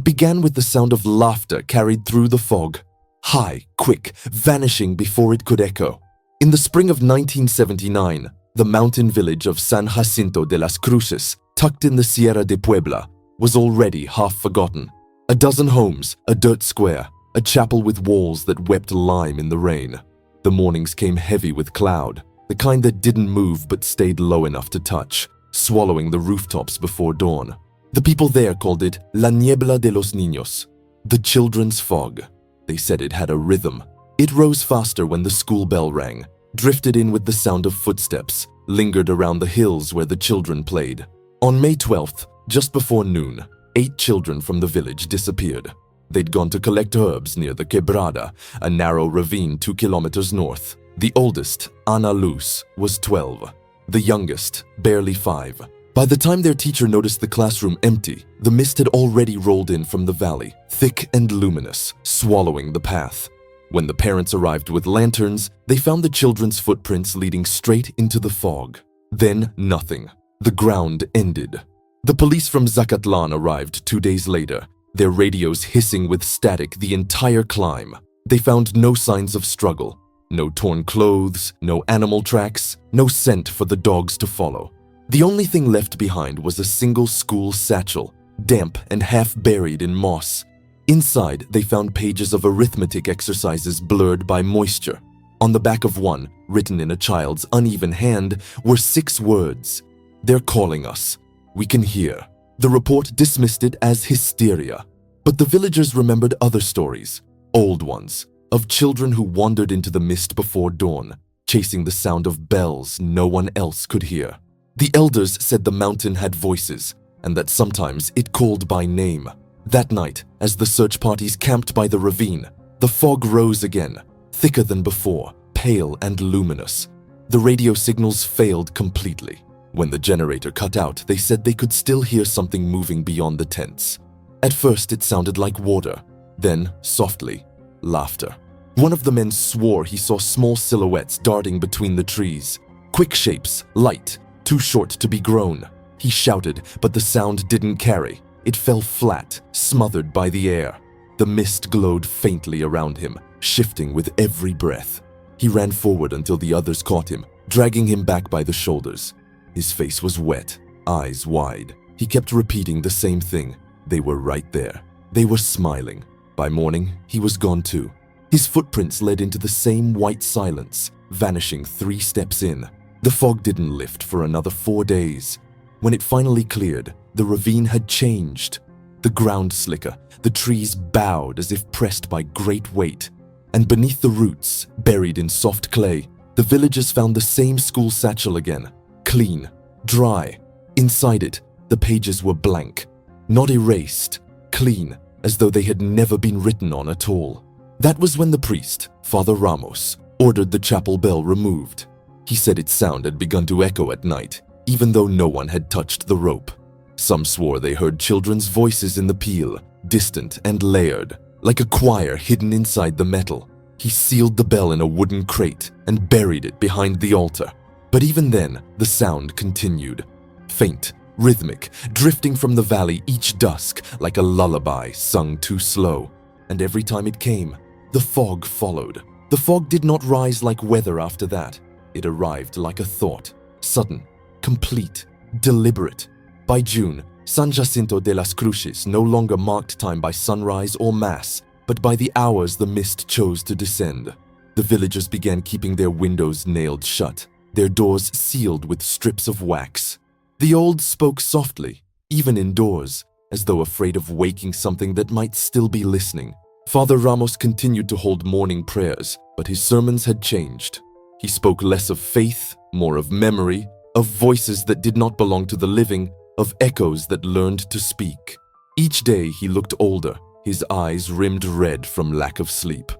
It began with the sound of laughter carried through the fog, high, quick, vanishing before it could echo. In the spring of 1979, the mountain village of San Jacinto de las Cruces, tucked in the Sierra de Puebla, was already half forgotten. A dozen homes, a dirt square, a chapel with walls that wept lime in the rain. The mornings came heavy with cloud, the kind that didn't move but stayed low enough to touch, swallowing the rooftops before dawn. The people there called it La Niebla de los Niños, the children's fog. They said it had a rhythm. It rose faster when the school bell rang, drifted in with the sound of footsteps, lingered around the hills where the children played. On May 12th, just before noon, 8 children from the village disappeared. They'd gone to collect herbs near the Quebrada, a narrow ravine 2 kilometers north. The oldest, Ana Luz, was 12. The youngest, barely 5. By the time their teacher noticed the classroom empty, the mist had already rolled in from the valley, thick and luminous, swallowing the path. When the parents arrived with lanterns, they found the children's footprints leading straight into the fog. Then nothing. The ground ended. The police from Zacatlan arrived 2 days later, their radios hissing with static the entire climb. They found no signs of struggle, no torn clothes, no animal tracks, no scent for the dogs to follow. The only thing left behind was a single school satchel, damp and half buried in moss. Inside, they found pages of arithmetic exercises blurred by moisture. On the back of one, written in a child's uneven hand, were 6 words. "They're calling us. We can hear." The report dismissed it as hysteria. But the villagers remembered other stories, old ones, of children who wandered into the mist before dawn, chasing the sound of bells no one else could hear. The elders said the mountain had voices, and that sometimes it called by name. That night, as the search parties camped by the ravine, the fog rose again, thicker than before, pale and luminous. The radio signals failed completely. When the generator cut out, they said they could still hear something moving beyond the tents. At first, it sounded like water. Then, softly, laughter. One of the men swore he saw small silhouettes darting between the trees. Quick shapes, light, too short to be grown. He shouted, but the sound didn't carry. It fell flat, smothered by the air. The mist glowed faintly around him, shifting with every breath. He ran forward until the others caught him, dragging him back by the shoulders. His face was wet, eyes wide. He kept repeating the same thing. They were right there. They were smiling. By morning, he was gone too. His footprints led into the same white silence, vanishing 3 steps in. The fog didn't lift for another 4 days. When it finally cleared, the ravine had changed. The ground slicker, the trees bowed as if pressed by great weight. And beneath the roots, buried in soft clay, the villagers found the same school satchel again. Clean, dry. Inside it, the pages were blank. Not erased, clean, as though they had never been written on at all. That was when the priest, Father Ramos, ordered the chapel bell removed. He said its sound had begun to echo at night, even though no one had touched the rope. Some swore they heard children's voices in the peal, distant and layered, like a choir hidden inside the metal. He sealed the bell in a wooden crate and buried it behind the altar. But even then, the sound continued. Faint, rhythmic, drifting from the valley each dusk like a lullaby sung too slow. And every time it came, the fog followed. The fog did not rise like weather after that. It arrived like a thought, sudden, complete, deliberate. By June, San Jacinto de las Cruces no longer marked time by sunrise or mass, but by the hours the mist chose to descend. The villagers began keeping their windows nailed shut, their doors sealed with strips of wax. The old spoke softly, even indoors, as though afraid of waking something that might still be listening. Father Ramos continued to hold morning prayers, but his sermons had changed. He spoke less of faith, more of memory, of voices that did not belong to the living, of echoes that learned to speak. Each day he looked older, his eyes rimmed red from lack of sleep.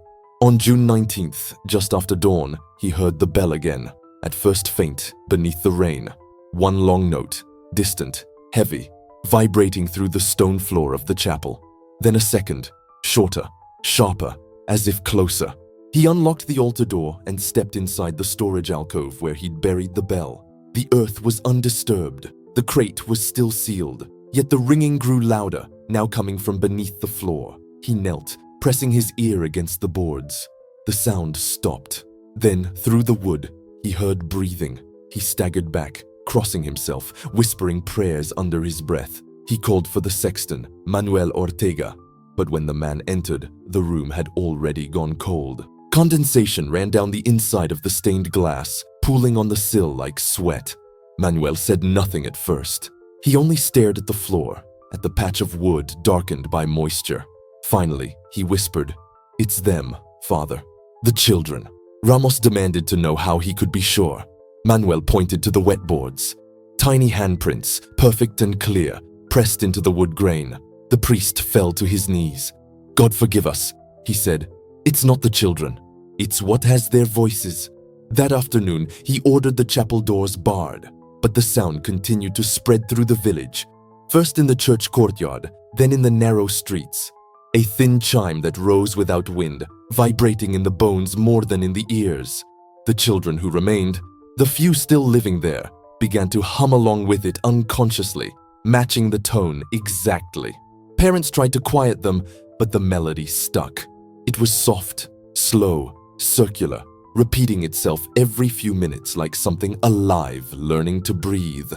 On June 19th, just after dawn, he heard the bell again, at first faint, beneath the rain. One long note, distant, heavy, vibrating through the stone floor of the chapel. Then a second, shorter, sharper, as if closer. He unlocked the altar door and stepped inside the storage alcove where he'd buried the bell. The earth was undisturbed. The crate was still sealed, yet the ringing grew louder, now coming from beneath the floor. He knelt, pressing his ear against the boards. The sound stopped. Then, through the wood, he heard breathing. He staggered back, crossing himself, whispering prayers under his breath. He called for the sexton, Manuel Ortega, but when the man entered, the room had already gone cold. Condensation ran down the inside of the stained glass, pooling on the sill like sweat. Manuel said nothing at first. He only stared at the floor, at the patch of wood darkened by moisture. Finally, he whispered, "It's them, Father. The children." Ramos demanded to know how he could be sure. Manuel pointed to the wet boards. Tiny handprints, perfect and clear, pressed into the wood grain. The priest fell to his knees. "God forgive us," he said. "It's not the children. It's what has their voices." That afternoon, he ordered the chapel doors barred, but the sound continued to spread through the village. First in the church courtyard, then in the narrow streets. A thin chime that rose without wind, vibrating in the bones more than in the ears. The children who remained, the few still living there, began to hum along with it unconsciously, matching the tone exactly. Parents tried to quiet them, but the melody stuck. It was soft, slow, circular, repeating itself every few minutes like something alive learning to breathe.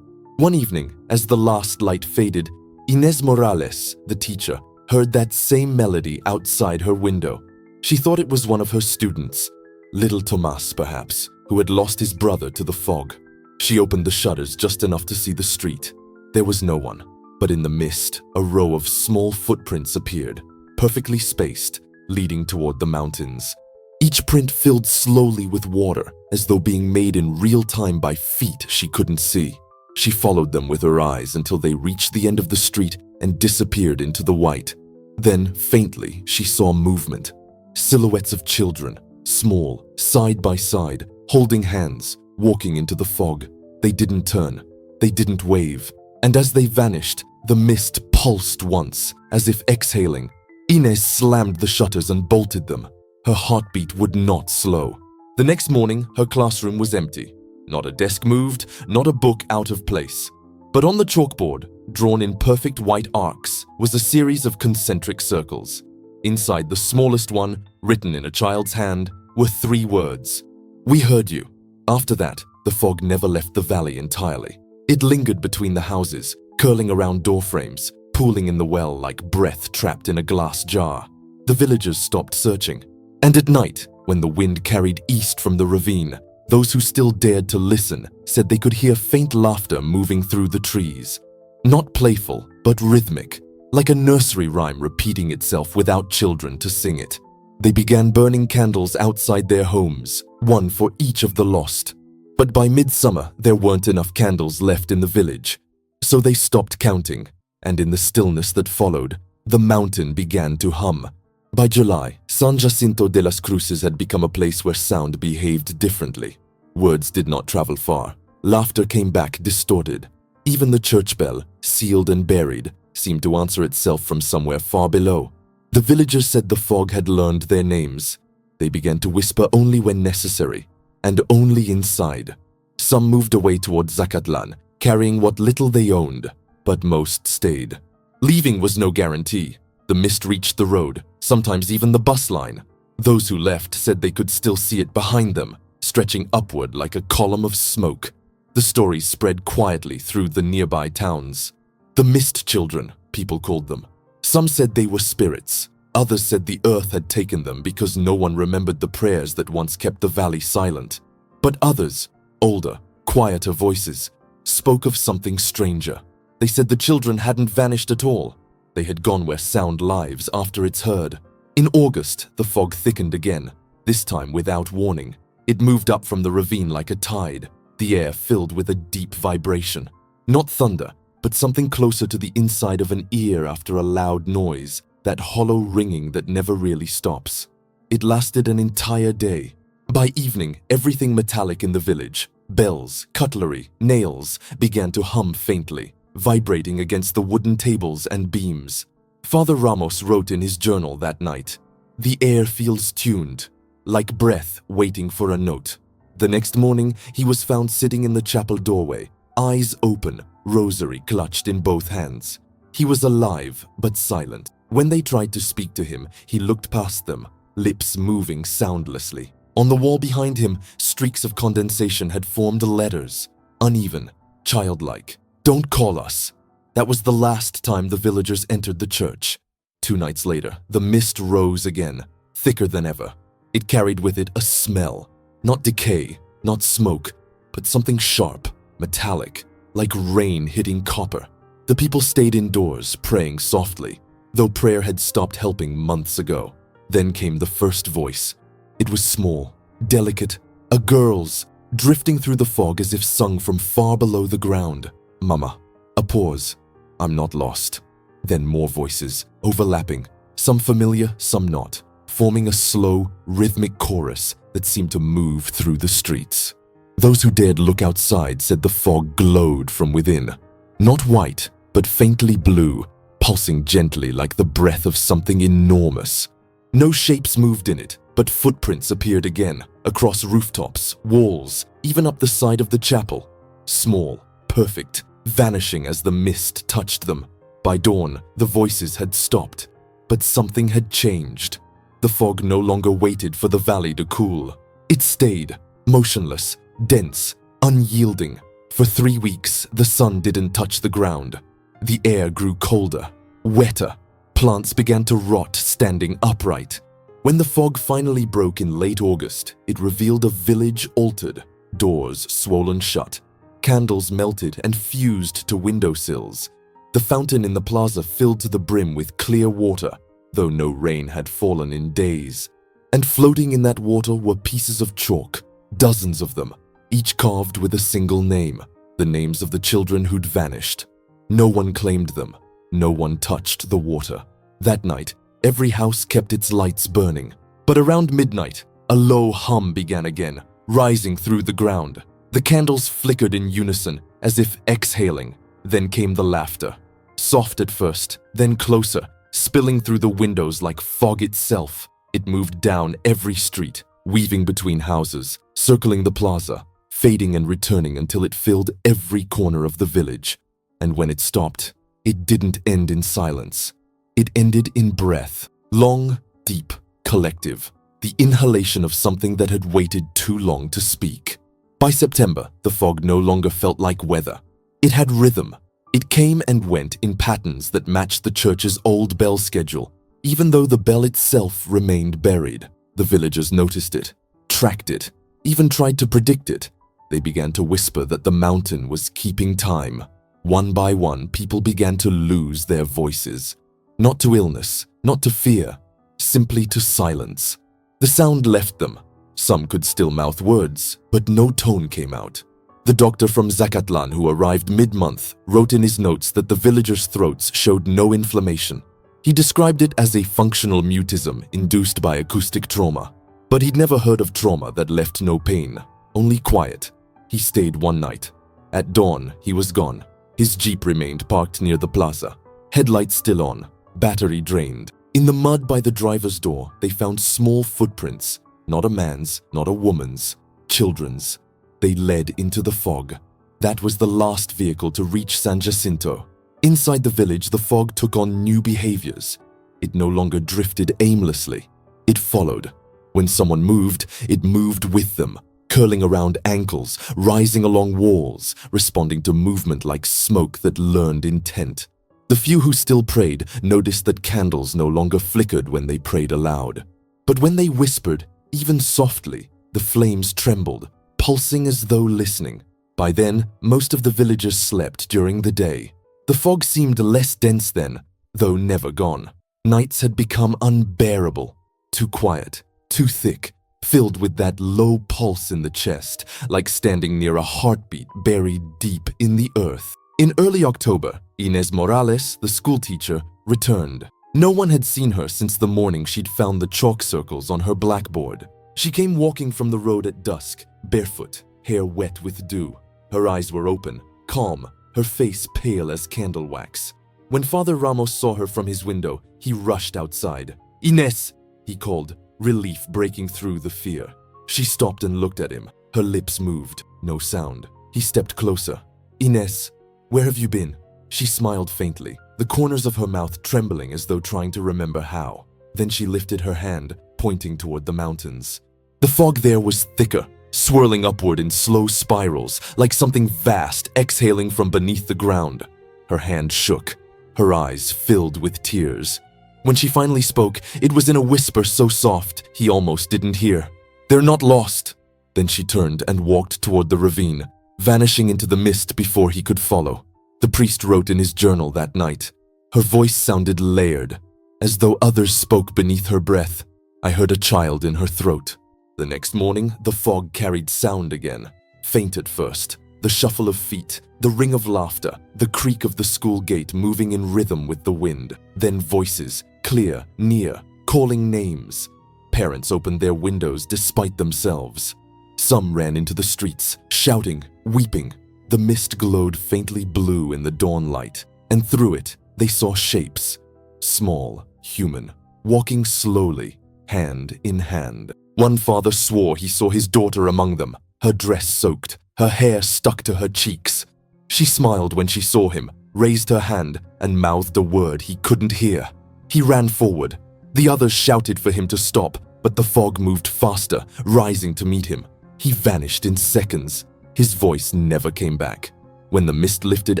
One evening, as the last light faded, Inés Morales, the teacher, heard that same melody outside her window. She thought it was one of her students, little Tomas perhaps, who had lost his brother to the fog. She opened the shutters just enough to see the street. There was no one, but in the mist, a row of small footprints appeared, perfectly spaced, leading toward the mountains. Each print filled slowly with water, as though being made in real time by feet she couldn't see. She followed them with her eyes until they reached the end of the street and disappeared into the white. Then, faintly, she saw movement. Silhouettes of children, small, side by side, holding hands, walking into the fog. They didn't turn. They didn't wave. And as they vanished, the mist pulsed once, as if exhaling. Inés slammed the shutters and bolted them. Her heartbeat would not slow. The next morning, her classroom was empty. Not a desk moved, not a book out of place. But on the chalkboard, drawn in perfect white arcs, was a series of concentric circles. Inside the smallest one, written in a child's hand, were 3 words. "We heard you." After that, the fog never left the valley entirely. It lingered between the houses, curling around doorframes, pooling in the well like breath trapped in a glass jar. The villagers stopped searching. And at night, when the wind carried east from the ravine, those who still dared to listen said they could hear faint laughter moving through the trees. Not playful, but rhythmic, like a nursery rhyme repeating itself without children to sing it. They began burning candles outside their homes, one for each of the lost. But by midsummer, there weren't enough candles left in the village. So they stopped counting, and in the stillness that followed, the mountain began to hum. By July, San Jacinto de las Cruces had become a place where sound behaved differently. Words did not travel far. Laughter came back distorted. Even the church bell, sealed and buried, seemed to answer itself from somewhere far below. The villagers said the fog had learned their names. They began to whisper only when necessary, and only inside. Some moved away toward Zacatlan, carrying what little they owned, but most stayed. Leaving was no guarantee. The mist reached the road, sometimes even the bus line. Those who left said they could still see it behind them, stretching upward like a column of smoke. The stories spread quietly through the nearby towns. The Mist Children, people called them. Some said they were spirits. Others said the earth had taken them because no one remembered the prayers that once kept the valley silent. But others, older, quieter voices, spoke of something stranger. They said the children hadn't vanished at all. They had gone where sound lives after it's heard. In August, the fog thickened again, this time without warning. It moved up from the ravine like a tide, the air filled with a deep vibration. Not thunder, but something closer to the inside of an ear after a loud noise, that hollow ringing that never really stops. It lasted an entire day. By evening, everything metallic in the village, bells, cutlery, nails, began to hum faintly, vibrating against the wooden tables and beams. Father Ramos wrote in his journal that night, "The air feels tuned, like breath waiting for a note." The next morning, he was found sitting in the chapel doorway, eyes open, rosary clutched in both hands. He was alive, but silent. When they tried to speak to him, he looked past them, lips moving soundlessly. On the wall behind him, streaks of condensation had formed letters, uneven, childlike. "Don't call us." That was the last time the villagers entered the church. 2 nights later, the mist rose again, thicker than ever. It carried with it a smell, not decay, not smoke, but something sharp, metallic, like rain hitting copper. The people stayed indoors, praying softly, though prayer had stopped helping months ago. Then came the first voice. It was small, delicate, a girl's, drifting through the fog as if sung from far below the ground. "Mama." A pause. "I'm not lost." Then more voices, overlapping, some familiar, some not, forming a slow, rhythmic chorus that seemed to move through the streets. Those who dared look outside said the fog glowed from within. Not white, but faintly blue, pulsing gently like the breath of something enormous. No shapes moved in it, but footprints appeared again, across rooftops, walls, even up the side of the chapel. Small, perfect, vanishing as the mist touched them. By dawn, the voices had stopped, but something had changed. The fog no longer waited for the valley to cool. It stayed, motionless, dense, unyielding. For 3 weeks, the sun didn't touch the ground. The air grew colder, wetter. Plants began to rot standing upright. When the fog finally broke in late August, it revealed a village altered, doors swollen shut. Candles melted and fused to windowsills. The fountain in the plaza filled to the brim with clear water, though no rain had fallen in days. And floating in that water were pieces of chalk, dozens of them, each carved with a single name, the names of the children who'd vanished. No one claimed them. No one touched the water. That night, every house kept its lights burning. But around midnight, a low hum began again, rising through the ground. The candles flickered in unison, as if exhaling. Then came the laughter. Soft at first, then closer, spilling through the windows like fog itself. It moved down every street, weaving between houses, circling the plaza, fading and returning until it filled every corner of the village. And when it stopped, it didn't end in silence. It ended in breath, long, deep, collective, the inhalation of something that had waited too long to speak. By September, the fog no longer felt like weather. It had rhythm. It came and went in patterns that matched the church's old bell schedule, even though the bell itself remained buried. The villagers noticed it, tracked it, even tried to predict it. They began to whisper that the mountain was keeping time. One by one, people began to lose their voices. Not to illness, not to fear, simply to silence. The sound left them. Some could still mouth words, but no tone came out. The doctor from Zacatlan, who arrived mid-month, wrote in his notes that the villagers' throats showed no inflammation. He described it as a functional mutism induced by acoustic trauma. But he'd never heard of trauma that left no pain, only quiet. He stayed one night. At dawn, he was gone. His jeep remained parked near the plaza, headlights still on, battery drained. In the mud by the driver's door, they found small footprints, not a man's, not a woman's, children's. They led into the fog. That was the last vehicle to reach San Jacinto. Inside the village, the fog took on new behaviors. It no longer drifted aimlessly. It followed. When someone moved, it moved with them, curling around ankles, rising along walls, responding to movement like smoke that learned intent. The few who still prayed noticed that candles no longer flickered when they prayed aloud. But when they whispered, even softly, the flames trembled, pulsing as though listening. By then, most of the villagers slept during the day. The fog seemed less dense then, though never gone. Nights had become unbearable, too quiet, too thick, filled with that low pulse in the chest, like standing near a heartbeat buried deep in the earth. In early October, Inés Morales, the schoolteacher, returned. No one had seen her since the morning she'd found the chalk circles on her blackboard. She came walking from the road at dusk, barefoot, hair wet with dew. Her eyes were open, calm, her face pale as candle wax. When Father Ramos saw her from his window, he rushed outside. "Inés!" he called, relief breaking through the fear. She stopped and looked at him. Her lips moved, no sound. He stepped closer. "Inés, where have you been?" She smiled faintly, the corners of her mouth trembling as though trying to remember how. Then she lifted her hand, pointing toward the mountains. The fog there was thicker, swirling upward in slow spirals, like something vast exhaling from beneath the ground. Her hand shook, her eyes filled with tears. When she finally spoke, it was in a whisper so soft he almost didn't hear. "They're not lost." Then she turned and walked toward the ravine, vanishing into the mist before he could follow. The priest wrote in his journal that night. Her voice sounded layered, as though others spoke beneath her breath. I heard a child in her throat. The next morning, the fog carried sound again. Faint at first, the shuffle of feet, the ring of laughter, the creak of the school gate moving in rhythm with the wind. Then voices, clear, near, calling names. Parents opened their windows despite themselves. Some ran into the streets, shouting, weeping. The mist glowed faintly blue in the dawn light, and through it, they saw shapes. Small, human, walking slowly, hand in hand. One father swore he saw his daughter among them, her dress soaked, her hair stuck to her cheeks. She smiled when she saw him, raised her hand, and mouthed a word he couldn't hear. He ran forward. The others shouted for him to stop, but the fog moved faster, rising to meet him. He vanished in seconds. His voice never came back. When the mist lifted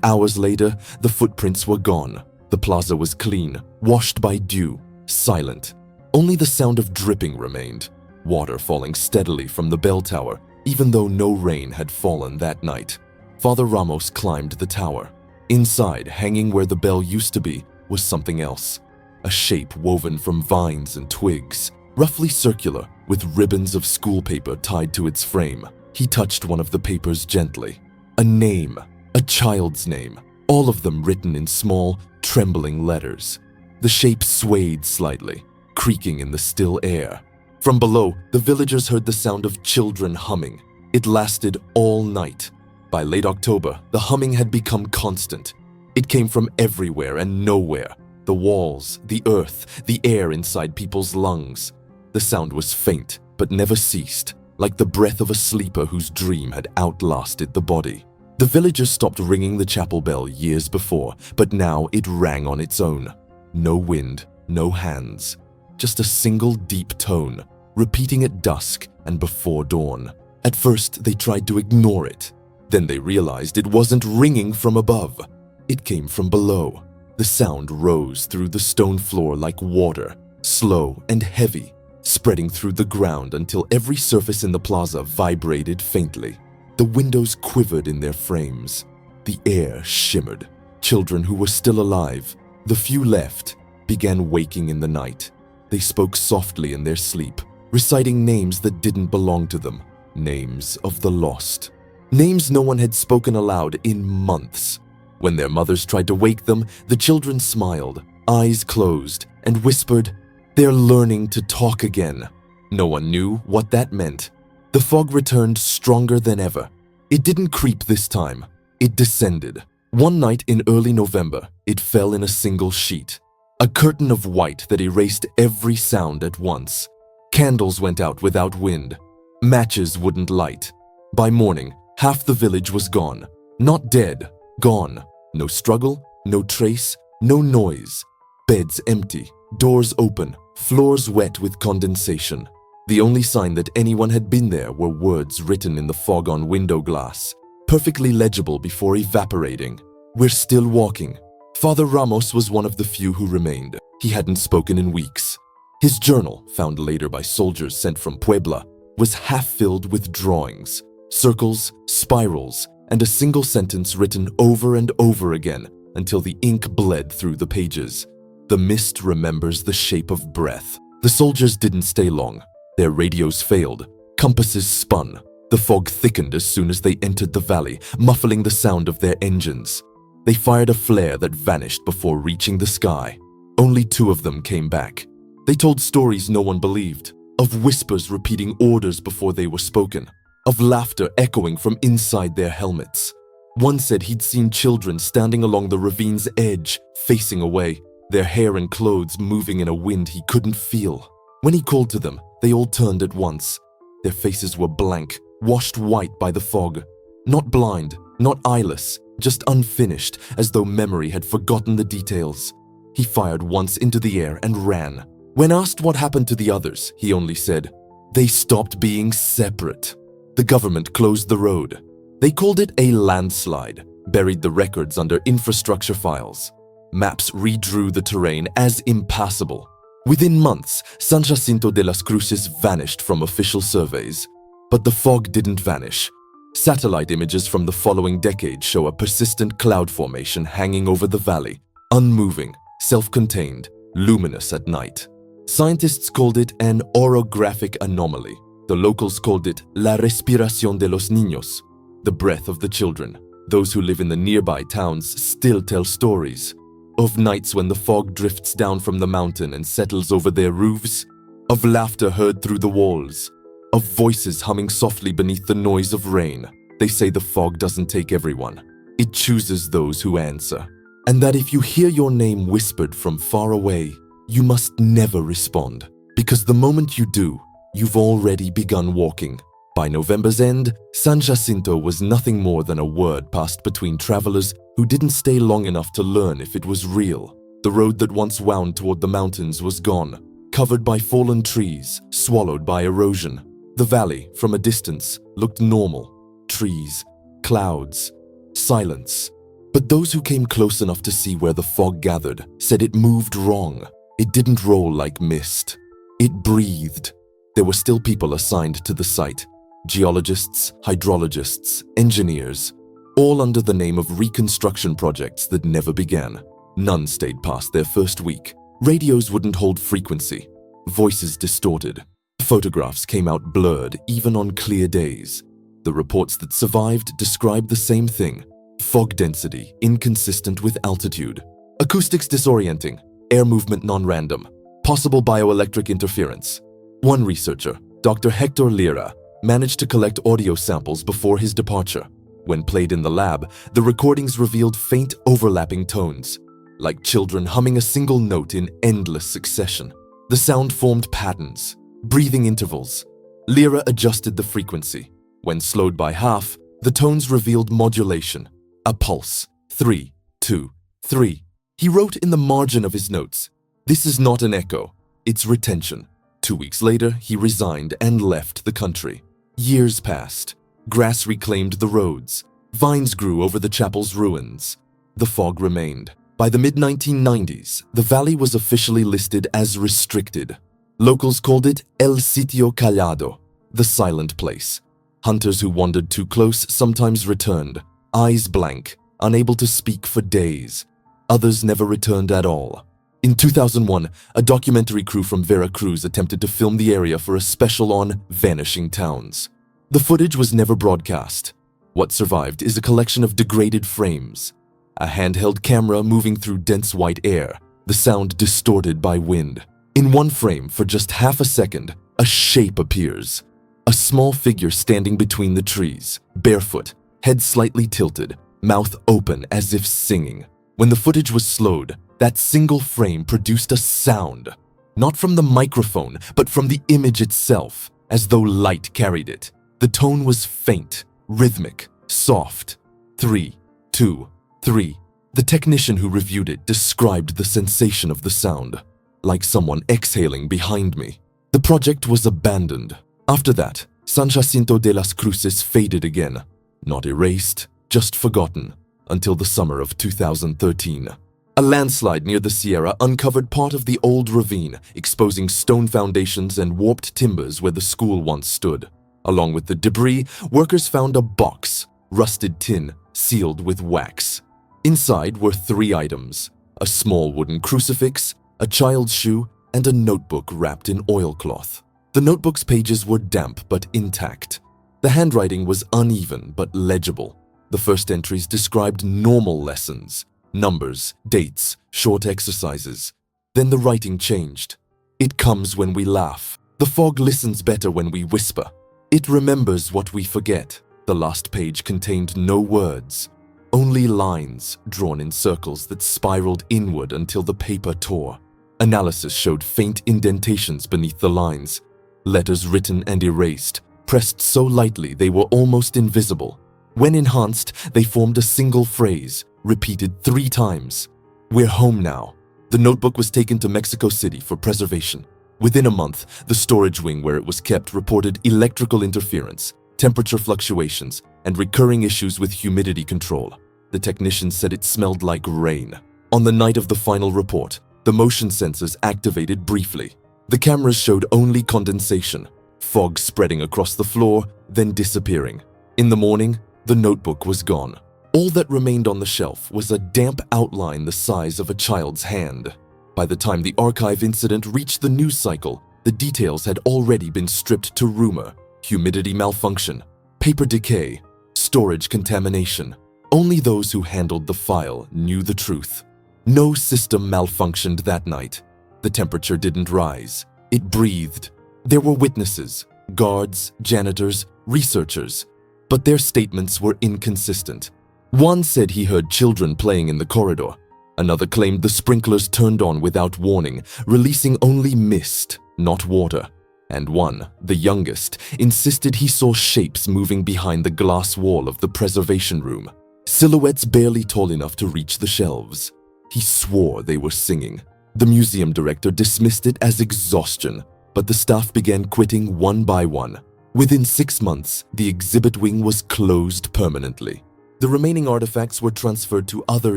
hours later, the footprints were gone. The plaza was clean, washed by dew, silent. Only the sound of dripping remained, water falling steadily from the bell tower, even though no rain had fallen that night. Father Ramos climbed the tower. Inside, hanging where the bell used to be, was something else. A shape woven from vines and twigs, roughly circular, with ribbons of school paper tied to its frame. He touched one of the papers gently. A name, a child's name, all of them written in small, trembling letters. The shape swayed slightly, creaking in the still air. From below, the villagers heard the sound of children humming. It lasted all night. By late October, the humming had become constant. It came from everywhere and nowhere. The walls, the earth, the air inside people's lungs. The sound was faint, but never ceased, like the breath of a sleeper whose dream had outlasted the body. The villagers stopped ringing the chapel bell years before, but now it rang on its own. No wind, no hands, just a single deep tone, repeating at dusk and before dawn. At first, they tried to ignore it. Then they realized it wasn't ringing from above. It came from below. The sound rose through the stone floor like water, slow and heavy, spreading through the ground until every surface in the plaza vibrated faintly. The windows quivered in their frames. The air shimmered. Children who were still alive, the few left, began waking in the night. They spoke softly in their sleep, reciting names that didn't belong to them, names of the lost. Names no one had spoken aloud in months. When their mothers tried to wake them, the children smiled, eyes closed, and whispered, "They're learning to talk again." No one knew what that meant. The fog returned stronger than ever. It didn't creep this time. It descended. One night in early November, it fell in a single sheet. A curtain of white that erased every sound at once. Candles went out without wind. Matches wouldn't light. By morning, half the village was gone. Not dead, gone. No struggle, no trace, no noise. Beds empty, doors open, floors wet with condensation. The only sign that anyone had been there were words written in the fog on window glass, perfectly legible before evaporating. "We're still walking." Father Ramos was one of the few who remained. He hadn't spoken in weeks. His journal, found later by soldiers sent from Puebla, was half filled with drawings, circles, spirals, and a single sentence written over and over again until the ink bled through the pages. The mist remembers the shape of breath. The soldiers didn't stay long. Their radios failed. Compasses spun. The fog thickened as soon as they entered the valley, muffling the sound of their engines. They fired a flare that vanished before reaching the sky. Only 2 of them came back. They told stories no one believed, of whispers repeating orders before they were spoken, of laughter echoing from inside their helmets. One said he'd seen children standing along the ravine's edge, facing away, their hair and clothes moving in a wind he couldn't feel. When he called to them, they all turned at once. Their faces were blank, washed white by the fog. Not blind, not eyeless, just unfinished, as though memory had forgotten the details. He fired once into the air and ran. When asked what happened to the others, he only said, "They stopped being separate." The government closed the road. They called it a landslide, buried the records under infrastructure files. Maps redrew the terrain as impassable. Within months, San Jacinto de las Cruces vanished from official surveys. But the fog didn't vanish. Satellite images from the following decade show a persistent cloud formation hanging over the valley, unmoving, self-contained, luminous at night. Scientists called it an orographic anomaly. The locals called it la respiración de los niños, the breath of the children. Those who live in the nearby towns still tell stories of nights when the fog drifts down from the mountain and settles over their roofs, of laughter heard through the walls, of voices humming softly beneath the noise of rain. They say the fog doesn't take everyone. It chooses those who answer. And that if you hear your name whispered from far away, you must never respond, because the moment you do, you've already begun walking. By November's end, San Jacinto was nothing more than a word passed between travelers who didn't stay long enough to learn if it was real. The road that once wound toward the mountains was gone, covered by fallen trees, swallowed by erosion. The valley, from a distance, looked normal. Trees, clouds, silence. But those who came close enough to see where the fog gathered said it moved wrong. It didn't roll like mist. It breathed. There were still people assigned to the site. Geologists, hydrologists, engineers, all under the name of reconstruction projects that never began. None stayed past their first week. Radios wouldn't hold frequency. Voices distorted. Photographs came out blurred even on clear days. The reports that survived described the same thing. Fog density inconsistent with altitude. Acoustics disorienting. Air movement non-random. Possible bioelectric interference. One researcher, Dr. Hector Lira, managed to collect audio samples before his departure. When played in the lab, the recordings revealed faint overlapping tones, like children humming a single note in endless succession. The sound formed patterns, breathing intervals. Lira adjusted the frequency. When slowed by half, the tones revealed modulation, a pulse, 3, 2, 3. He wrote in the margin of his notes, "This is not an echo, it's retention." 2 weeks later, he resigned and left the country. Years passed. Grass reclaimed the roads. Vines grew over the chapel's ruins. The fog remained. By the mid-1990s, the valley was officially listed as restricted. Locals called it El Sitio Callado, the silent place. Hunters who wandered too close sometimes returned, eyes blank, unable to speak for days. Others never returned at all. In 2001, a documentary crew from Veracruz attempted to film the area for a special on vanishing towns. The footage was never broadcast. What survived is a collection of degraded frames. A handheld camera moving through dense white air, the sound distorted by wind. In one frame, for just half a second, a shape appears. A small figure standing between the trees, barefoot, head slightly tilted, mouth open as if singing. When the footage was slowed, that single frame produced a sound, not from the microphone, but from the image itself, as though light carried it. The tone was faint, rhythmic, soft. 3, 2, 3. The technician who reviewed it described the sensation of the sound, like someone exhaling behind me. The project was abandoned. After that, San Jacinto de las Cruces faded again, not erased, just forgotten, until the summer of 2013. A landslide near the Sierra uncovered part of the old ravine, exposing stone foundations and warped timbers where the school once stood. Along with the debris, workers found a box, rusted tin, sealed with wax. Inside were 3 items: a small wooden crucifix, a child's shoe, and a notebook wrapped in oilcloth. The notebook's pages were damp but intact. The handwriting was uneven but legible. The first entries described normal lessons, numbers, dates, short exercises. Then the writing changed. It comes when we laugh. The fog listens better when we whisper. It remembers what we forget. The last page contained no words, only lines drawn in circles that spiraled inward until the paper tore. Analysis showed faint indentations beneath the lines, letters written and erased, pressed so lightly they were almost invisible. When enhanced, they formed a single phrase, repeated 3 times. "We're home now." The notebook was taken to Mexico City for preservation. Within a month, the storage wing where it was kept reported electrical interference, temperature fluctuations, and recurring issues with humidity control. The technicians said it smelled like rain. On the night of the final report, the motion sensors activated briefly. The cameras showed only condensation, fog spreading across the floor, then disappearing. In the morning, the notebook was gone. All that remained on the shelf was a damp outline the size of a child's hand. By the time the archive incident reached the news cycle, the details had already been stripped to rumor: humidity malfunction, paper decay, storage contamination. Only those who handled the file knew the truth. No system malfunctioned that night. The temperature didn't rise. It breathed. There were witnesses, guards, janitors, researchers, but their statements were inconsistent. One said he heard children playing in the corridor. Another claimed the sprinklers turned on without warning, releasing only mist, not water. And one, the youngest, insisted he saw shapes moving behind the glass wall of the preservation room, silhouettes barely tall enough to reach the shelves. He swore they were singing. The museum director dismissed it as exhaustion, but the staff began quitting one by one. Within 6 months, the exhibit wing was closed permanently. The remaining artifacts were transferred to other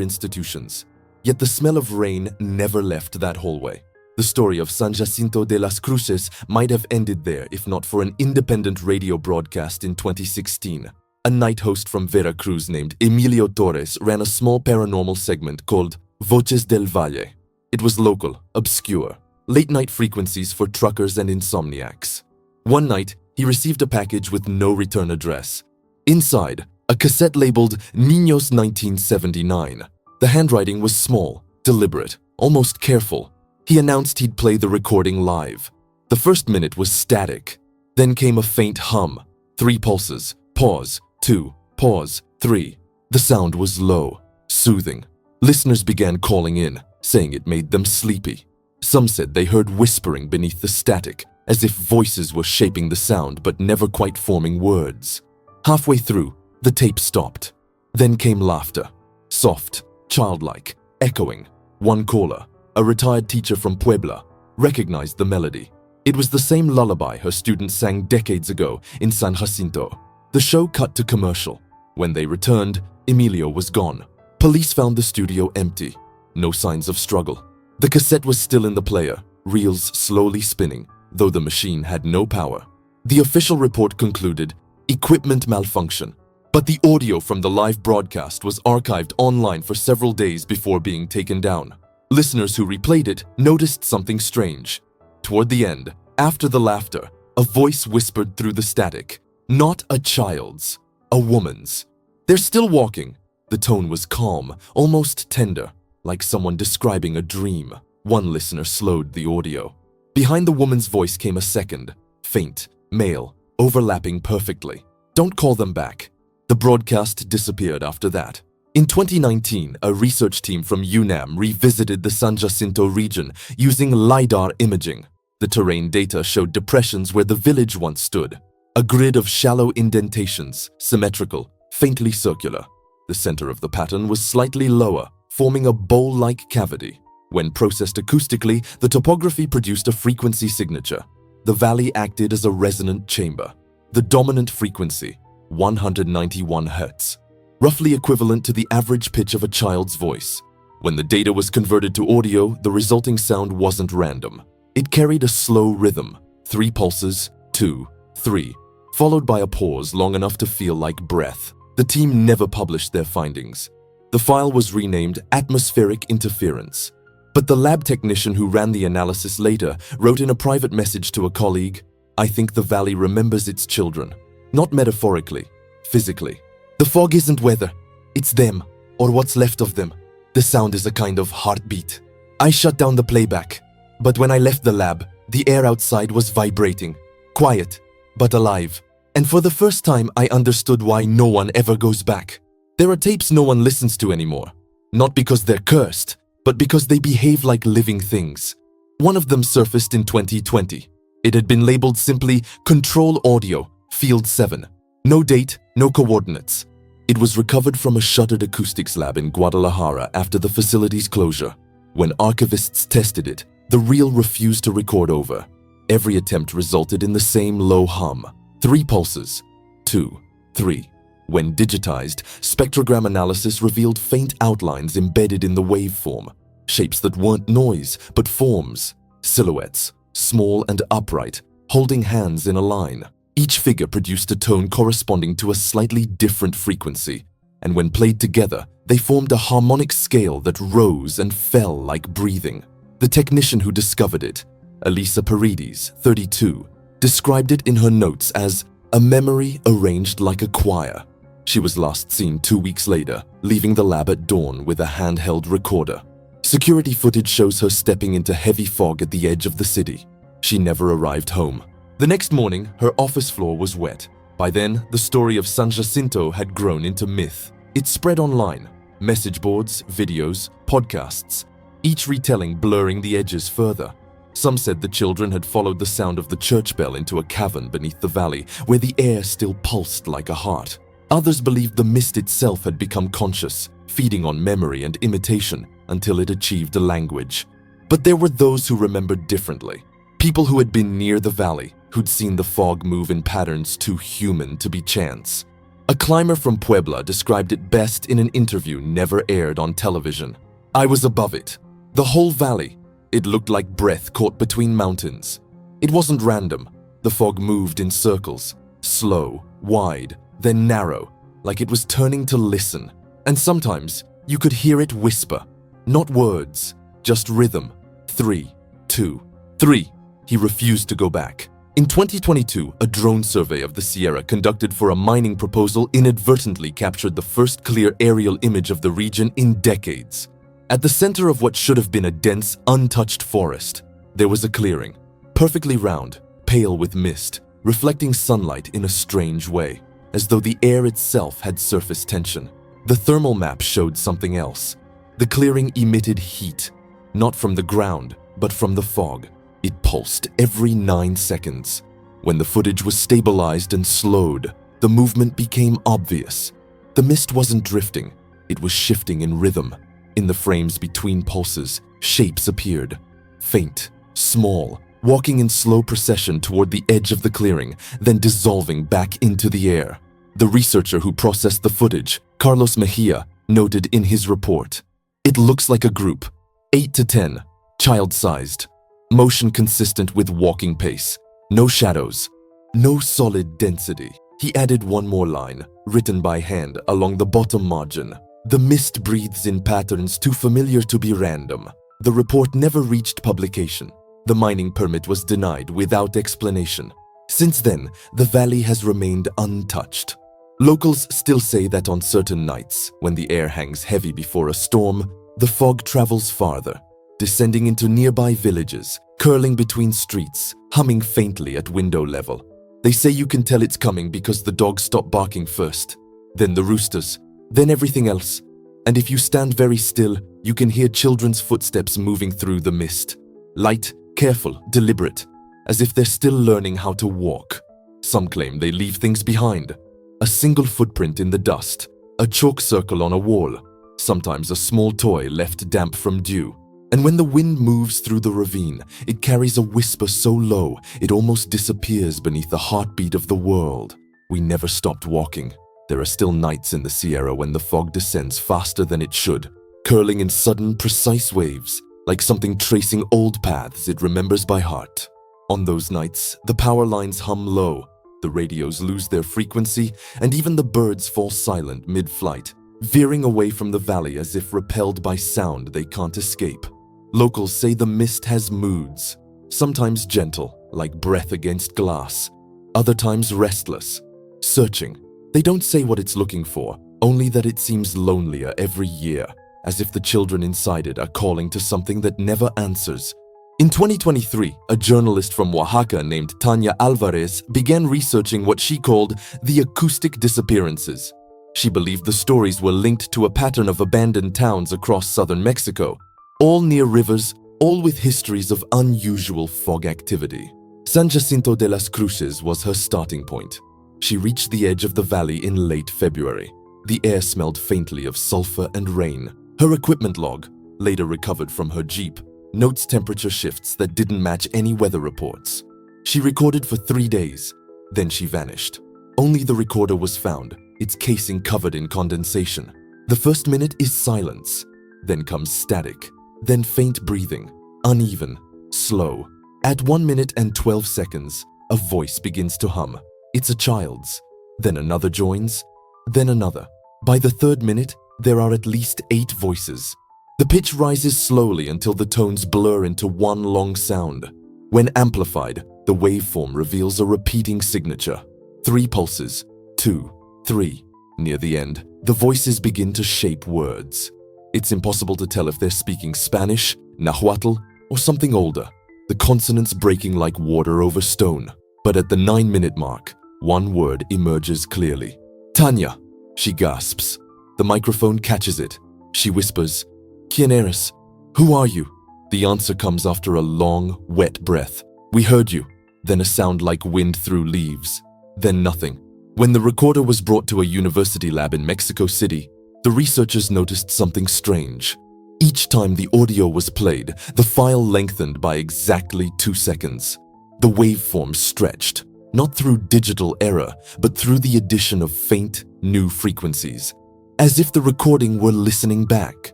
institutions. Yet the smell of rain never left that hallway. The story of San Jacinto de las Cruces might have ended there if not for an independent radio broadcast in 2016. A night host from Veracruz named Emilio Torres ran a small paranormal segment called Voces del Valle. It was local, obscure, late-night frequencies for truckers and insomniacs. One night, he received a package with no return address. Inside, a cassette labeled Niños 1979. The handwriting was small, deliberate, almost careful. He announced he'd play the recording live. The first minute was static. Then came a faint hum. 3 pulses. Pause. 2. Pause. 3. The sound was low, soothing. Listeners began calling in, saying it made them sleepy. Some said they heard whispering beneath the static, as if voices were shaping the sound but never quite forming words. Halfway through, the tape stopped. Then came laughter. Soft, childlike, echoing. One caller, a retired teacher from Puebla, recognized the melody. It was the same lullaby her students sang decades ago in San Jacinto. The show cut to commercial. When they returned, Emilio was gone. Police found the studio empty. No signs of struggle. The cassette was still in the player, reels slowly spinning, though the machine had no power. The official report concluded, equipment malfunction. But the audio from the live broadcast was archived online for several days before being taken down. Listeners who replayed it noticed something strange. Toward the end, after the laughter, a voice whispered through the static. Not a child's, a woman's. "They're still walking." The tone was calm, almost tender, like someone describing a dream. One listener slowed the audio. Behind the woman's voice came a second, faint, male, overlapping perfectly. "Don't call them back." The broadcast disappeared after that. In 2019, a research team from UNAM revisited the San Jacinto region using LiDAR imaging. The terrain data showed depressions where the village once stood. A grid of shallow indentations, symmetrical, faintly circular. The center of the pattern was slightly lower, forming a bowl-like cavity. When processed acoustically, the topography produced a frequency signature. The valley acted as a resonant chamber. The dominant frequency, 191 Hz, roughly equivalent to the average pitch of a child's voice. When the data was converted to audio, the resulting sound wasn't random. It carried a slow rhythm, 3 pulses, 2, 3, followed by a pause long enough to feel like breath. The team never published their findings. The file was renamed Atmospheric Interference. But the lab technician who ran the analysis later wrote in a private message to a colleague, "I think the valley remembers its children. Not metaphorically, physically. The fog isn't weather. It's them, or what's left of them. The sound is a kind of heartbeat." I shut down the playback. But when I left the lab, the air outside was vibrating. Quiet, but alive. And for the first time, I understood why no one ever goes back. There are tapes no one listens to anymore. Not because they're cursed, but because they behave like living things. One of them surfaced in 2020. It had been labeled simply Control Audio, Field 7. No date, no coordinates. It was recovered from a shuttered acoustics lab in Guadalajara after the facility's closure. When archivists tested it, the reel refused to record over. Every attempt resulted in the same low hum. 3 pulses. 2, 3. When digitized, spectrogram analysis revealed faint outlines embedded in the waveform. Shapes that weren't noise, but forms. Silhouettes, small and upright, holding hands in a line. Each figure produced a tone corresponding to a slightly different frequency, and when played together, they formed a harmonic scale that rose and fell like breathing. The technician who discovered it, Elisa Paredes, 32, described it in her notes as a memory arranged like a choir. She was last seen 2 weeks later, leaving the lab at dawn with a handheld recorder. Security footage shows her stepping into heavy fog at the edge of the city. She never arrived home. The next morning, her office floor was wet. By then, the story of San Jacinto had grown into myth. It spread online, message boards, videos, podcasts, each retelling blurring the edges further. Some said the children had followed the sound of the church bell into a cavern beneath the valley, where the air still pulsed like a heart. Others believed the mist itself had become conscious, feeding on memory and imitation until it achieved a language. But there were those who remembered differently. People who had been near the valley, who'd seen the fog move in patterns too human to be chance. A climber from Puebla described it best in an interview never aired on television. "I was above it. The whole valley. It looked like breath caught between mountains. It wasn't random. The fog moved in circles, slow, wide, then narrow, like it was turning to listen. And sometimes you could hear it whisper. Not words, just rhythm. 3, 2, 3. He refused to go back. In 2022, a drone survey of the Sierra conducted for a mining proposal inadvertently captured the first clear aerial image of the region in decades. At the center of what should have been a dense, untouched forest, there was a clearing, perfectly round, pale with mist, reflecting sunlight in a strange way, as though the air itself had surface tension. The thermal map showed something else. The clearing emitted heat, not from the ground, but from the fog. It pulsed every 9 seconds. When the footage was stabilized and slowed, the movement became obvious. The mist wasn't drifting, it was shifting in rhythm. In the frames between pulses, shapes appeared. Faint, small, walking in slow procession toward the edge of the clearing, then dissolving back into the air. The researcher who processed the footage, Carlos Mejia, noted in his report, "It looks like a group, 8 to 10, child-sized. Motion consistent with walking pace. No shadows. No solid density." He added one more line, written by hand along the bottom margin. "The mist breathes in patterns too familiar to be random." The report never reached publication. The mining permit was denied without explanation. Since then, the valley has remained untouched. Locals still say that on certain nights, when the air hangs heavy before a storm, the fog travels farther, descending into nearby villages, curling between streets, humming faintly at window level. They say you can tell it's coming because the dogs stop barking first, then the roosters, then everything else. And if you stand very still, you can hear children's footsteps moving through the mist. Light, careful, deliberate, as if they're still learning how to walk. Some claim they leave things behind. A single footprint in the dust, a chalk circle on a wall, sometimes a small toy left damp from dew. And when the wind moves through the ravine, it carries a whisper so low it almost disappears beneath the heartbeat of the world. We never stopped walking. There are still nights in the Sierra when the fog descends faster than it should, curling in sudden, precise waves, like something tracing old paths it remembers by heart. On those nights, the power lines hum low, the radios lose their frequency, and even the birds fall silent mid-flight, veering away from the valley as if repelled by sound they can't escape. Locals say the mist has moods, sometimes gentle, like breath against glass, other times restless, searching. They don't say what it's looking for, only that it seems lonelier every year, as if the children inside it are calling to something that never answers. In 2023, a journalist from Oaxaca named Tania Alvarez began researching what she called the acoustic disappearances. She believed the stories were linked to a pattern of abandoned towns across southern Mexico, all near rivers, all with histories of unusual fog activity. San Jacinto de las Cruces was her starting point. She reached the edge of the valley in late February. The air smelled faintly of sulfur and rain. Her equipment log, later recovered from her Jeep, notes temperature shifts that didn't match any weather reports. She recorded for 3 days, then she vanished. Only the recorder was found, its casing covered in condensation. The first minute is silence, then comes static, then faint breathing, uneven, slow. At 1 minute and 12 seconds, a voice begins to hum. It's a child's. Then another joins, then another. By the 3rd minute, there are at least 8 voices. The pitch rises slowly until the tones blur into one long sound. When amplified, the waveform reveals a repeating signature. 3 pulses, 2, 3. Near the end, the voices begin to shape words. It's impossible to tell if they're speaking Spanish, Nahuatl, or something older, the consonants breaking like water over stone. But at the 9-minute mark, one word emerges clearly. Tanya, she gasps. The microphone catches it. She whispers, "¿Quién eres? Who are you?" The answer comes after a long, wet breath. "We heard you." Then a sound like wind through leaves. Then nothing. When the recorder was brought to a university lab in Mexico City, the researchers noticed something strange. Each time the audio was played, the file lengthened by exactly 2 seconds. The waveform stretched, not through digital error, but through the addition of faint, new frequencies. As if the recording were listening back.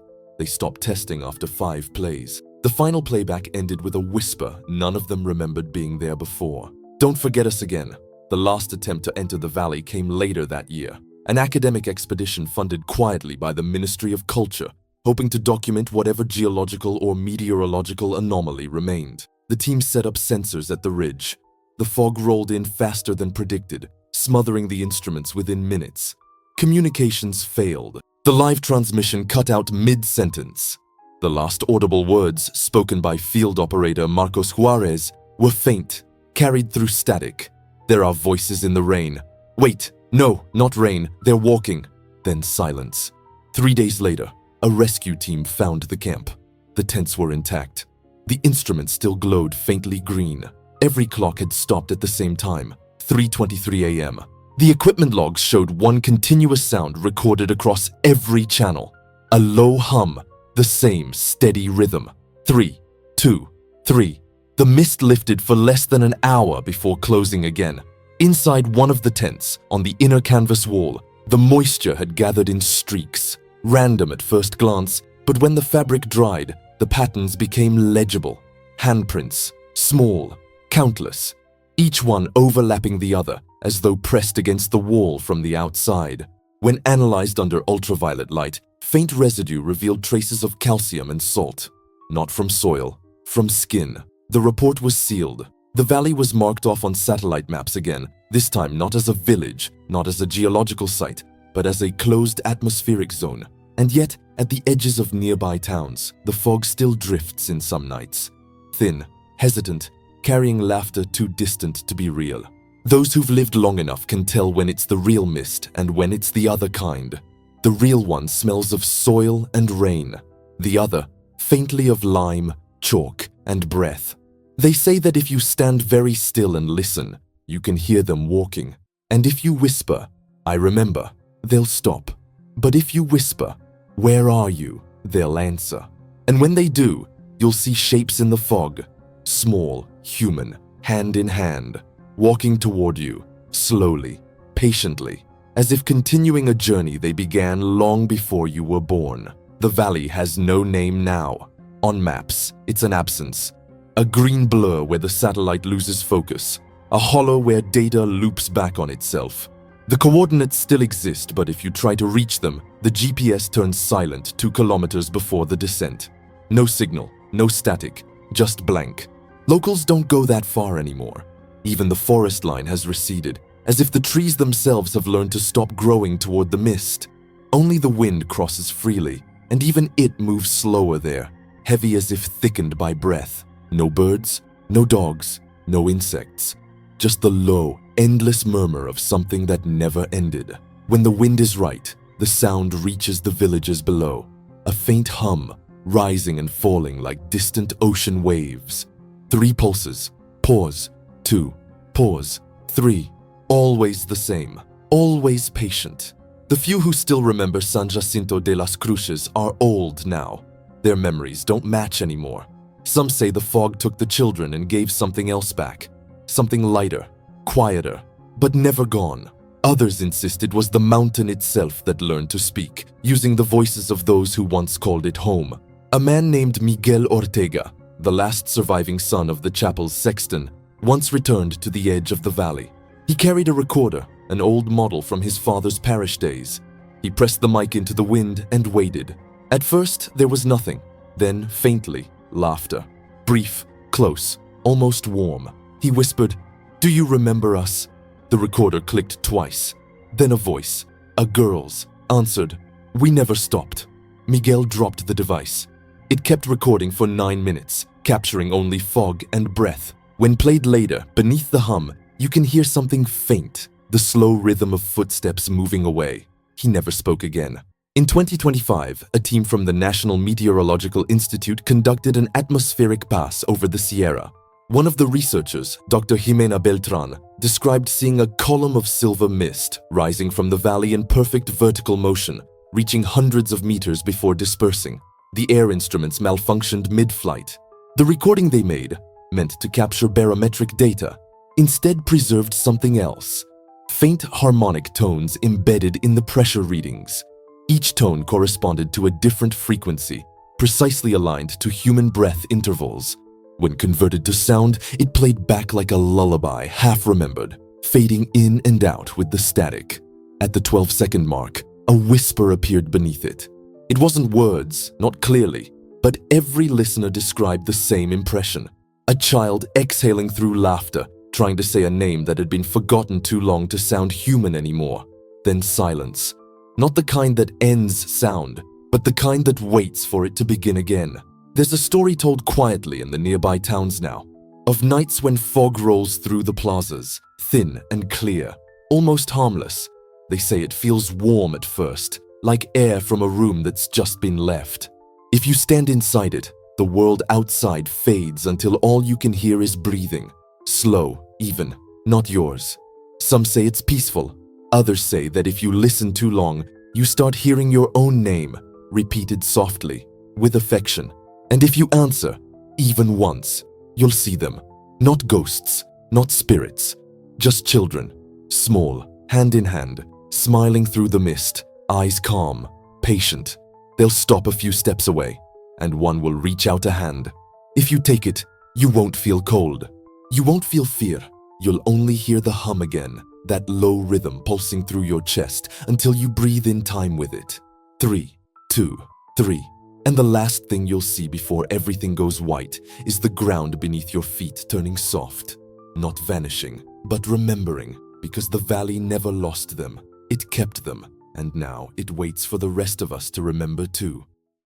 They stopped testing after 5 plays. The final playback ended with a whisper none of them remembered being there before. "Don't forget us again." The last attempt to enter the valley came later that year. An academic expedition funded quietly by the Ministry of Culture, hoping to document whatever geological or meteorological anomaly remained. The team set up sensors at the ridge. The fog rolled in faster than predicted, smothering the instruments within minutes. Communications failed. The live transmission cut out mid-sentence. The last audible words, spoken by field operator Marcos Juarez, were faint, carried through static. "There are voices in the rain." "Wait, no, not rain, they're walking." Then silence. 3 days later, a rescue team found the camp. The tents were intact. The instruments still glowed faintly green. Every clock had stopped at the same time, 3:23 a.m. The equipment logs showed one continuous sound recorded across every channel. A low hum, the same steady rhythm. 3, 2, 3. The mist lifted for less than an hour before closing again. Inside one of the tents, on the inner canvas wall, the moisture had gathered in streaks, random at first glance, but when the fabric dried, the patterns became legible. Handprints, small, countless, each one overlapping the other, as though pressed against the wall from the outside. When analyzed under ultraviolet light, faint residue revealed traces of calcium and salt. Not from soil, from skin. The report was sealed. The valley was marked off on satellite maps again, this time not as a village, not as a geological site, but as a closed atmospheric zone. And yet, at the edges of nearby towns, the fog still drifts in some nights. Thin, hesitant, carrying laughter too distant to be real. Those who've lived long enough can tell when it's the real mist and when it's the other kind. The real one smells of soil and rain. The other, faintly of lime, chalk, and breath. They say that if you stand very still and listen, you can hear them walking. And if you whisper, "I remember," they'll stop. But if you whisper, "Where are you?" they'll answer. And when they do, you'll see shapes in the fog, small, human, hand in hand, walking toward you, slowly, patiently, as if continuing a journey they began long before you were born. The valley has no name now. On maps, it's an absence. A green blur where the satellite loses focus. A hollow where data loops back on itself. The coordinates still exist, but if you try to reach them, the GPS turns silent 2 kilometers before the descent. No signal, no static, just blank. Locals don't go that far anymore. Even the forest line has receded, as if the trees themselves have learned to stop growing toward the mist. Only the wind crosses freely, and even it moves slower there, heavy as if thickened by breath. No birds, no dogs, no insects. Just the low, endless murmur of something that never ended. When the wind is right, the sound reaches the villages below. A faint hum, rising and falling like distant ocean waves. 3 pulses, pause, 2, pause, 3. Always the same, always patient. The few who still remember San Jacinto de las Cruces are old now. Their memories don't match anymore. Some say the fog took the children and gave something else back. Something lighter, quieter, but never gone. Others insist it was the mountain itself that learned to speak, using the voices of those who once called it home. A man named Miguel Ortega, the last surviving son of the chapel's sexton, once returned to the edge of the valley. He carried a recorder, an old model from his father's parish days. He pressed the mic into the wind and waited. At first, there was nothing. Then, faintly, laughter. Brief, close, almost warm. He whispered, "Do you remember us?" The recorder clicked twice. Then a voice, a girl's, answered, "We never stopped." Miguel dropped the device. It kept recording for 9 minutes, capturing only fog and breath. When played later, beneath the hum, you can hear something faint, the slow rhythm of footsteps moving away. He never spoke again. In 2025, a team from the National Meteorological Institute conducted an atmospheric pass over the Sierra. One of the researchers, Dr. Jimena Beltran, described seeing a column of silver mist rising from the valley in perfect vertical motion, reaching hundreds of meters before dispersing. The air instruments malfunctioned mid-flight. The recording they made, meant to capture barometric data, instead preserved something else. Faint harmonic tones embedded in the pressure readings. Each tone corresponded to a different frequency, precisely aligned to human breath intervals. When converted to sound, it played back like a lullaby, half-remembered, fading in and out with the static. At the 12-second mark, a whisper appeared beneath it. It wasn't words, not clearly, but every listener described the same impression. A child exhaling through laughter, trying to say a name that had been forgotten too long to sound human anymore. Then silence. Not the kind that ends sound, but the kind that waits for it to begin again. There's a story told quietly in the nearby towns now, of nights when fog rolls through the plazas, thin and clear, almost harmless. They say it feels warm at first, like air from a room that's just been left. If you stand inside it, the world outside fades until all you can hear is breathing. Slow, even, not yours. Some say it's peaceful. Others say that if you listen too long, you start hearing your own name, repeated softly, with affection. And if you answer, even once, you'll see them. Not ghosts, not spirits, just children, small, hand in hand, smiling through the mist, eyes calm, patient. They'll stop a few steps away, and one will reach out a hand. If you take it, you won't feel cold. You won't feel fear. You'll only hear the hum again, that low rhythm pulsing through your chest until you breathe in time with it. 3, 2, 3. And the last thing you'll see before everything goes white is the ground beneath your feet turning soft. Not vanishing, but remembering, because the valley never lost them. It kept them, and now it waits for the rest of us to remember too.